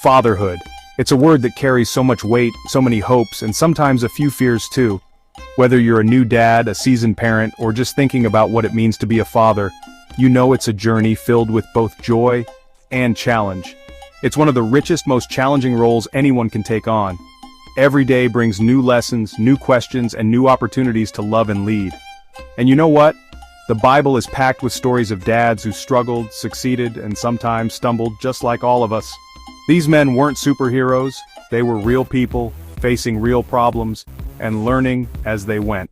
Fatherhood. It's a word that carries so much weight, so many hopes, and sometimes a few fears too. Whether you're a new dad, a seasoned parent, or just thinking about what it means to be a father, you know it's a journey filled with both joy and challenge. It's one of the richest, most challenging roles anyone can take on. Every day brings new lessons, new questions, and new opportunities to love and lead. And you know what? The Bible is packed with stories of dads who struggled, succeeded, and sometimes stumbled just like all of us. These men weren't superheroes, they were real people, facing real problems, and learning as they went.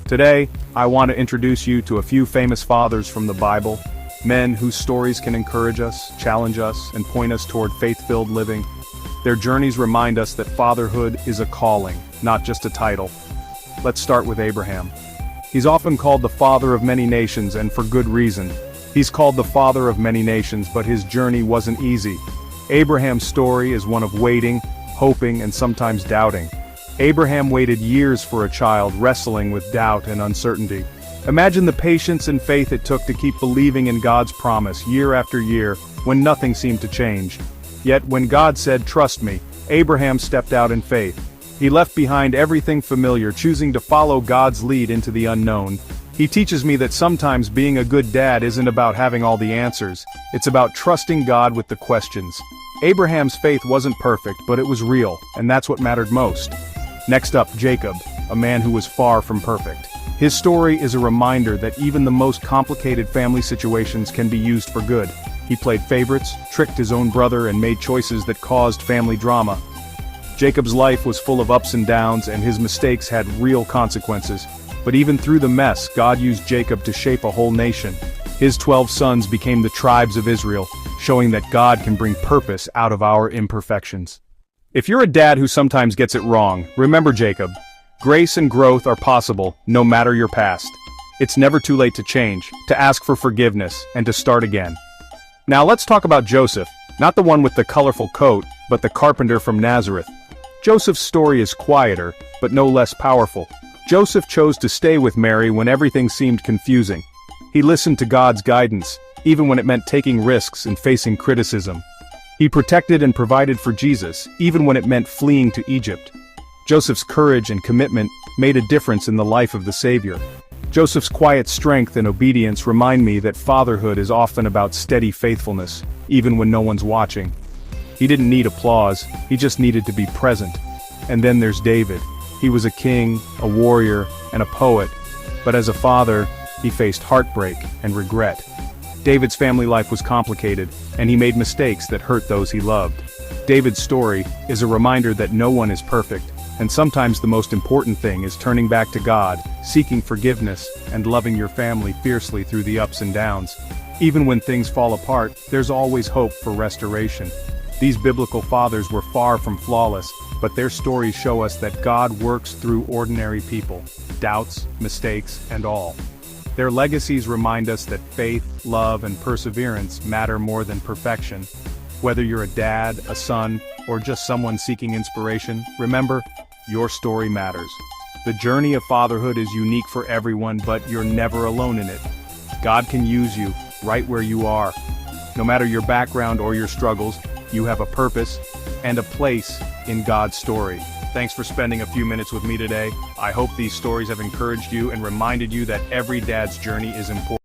Today, I want to introduce you to a few famous fathers from the Bible, men whose stories can encourage us, challenge us, and point us toward faith-filled living. Their journeys remind us that fatherhood is a calling, not just a title. Let's start with Abraham. He's often called the father of many nations, and for good reason. He's called the father of many nations, but his journey wasn't easy. Abraham's story is one of waiting, hoping, and sometimes doubting. Abraham waited years for a child, wrestling with doubt and uncertainty. Imagine the patience and faith it took to keep believing in God's promise year after year, when nothing seemed to change. Yet when God said, "Trust me," Abraham stepped out in faith. He left behind everything familiar, choosing to follow God's lead into the unknown. He teaches me that sometimes being a good dad isn't about having all the answers. It's about trusting God with the questions. Abraham's faith wasn't perfect, but it was real, and that's what mattered most. Next up, Jacob, a man who was far from perfect. His story is a reminder that even the most complicated family situations can be used for good. He played favorites, tricked his own brother, and made choices that caused family drama. Jacob's life was full of ups and downs, and his mistakes had real consequences. But even through the mess, God used Jacob to shape a whole nation. His 12 sons became the tribes of Israel, showing that God can bring purpose out of our imperfections. If you're a dad who sometimes gets it wrong, remember Jacob. Grace and growth are possible, no matter your past. It's never too late to change, to ask for forgiveness, and to start again. Now let's talk about Joseph, not the one with the colorful coat, but the carpenter from Nazareth. Joseph's story is quieter, but no less powerful. Joseph chose to stay with Mary when everything seemed confusing. He listened to God's guidance, even when it meant taking risks and facing criticism. He protected and provided for Jesus, even when it meant fleeing to Egypt. Joseph's courage and commitment made a difference in the life of the Savior. Joseph's quiet strength and obedience remind me that fatherhood is often about steady faithfulness, even when no one's watching. He didn't need applause, he just needed to be present. And then there's David. He was a king, a warrior, and a poet, but as a father, he faced heartbreak and regret. David's family life was complicated, and he made mistakes that hurt those he loved. David's story is a reminder that no one is perfect, and sometimes the most important thing is turning back to God, seeking forgiveness, and loving your family fiercely through the ups and downs. Even when things fall apart, there's always hope for restoration. These biblical fathers were far from flawless, but their stories show us that God works through ordinary people, doubts, mistakes, and all. Their legacies remind us that faith, love, and perseverance matter more than perfection. Whether you're a dad, a son, or just someone seeking inspiration, remember, your story matters. The journey of fatherhood is unique for everyone, but you're never alone in it. God can use you, right where you are. No matter your background or your struggles, you have a purpose and a place in God's story. Thanks for spending a few minutes with me today. I hope these stories have encouraged you and reminded you that every dad's journey is important.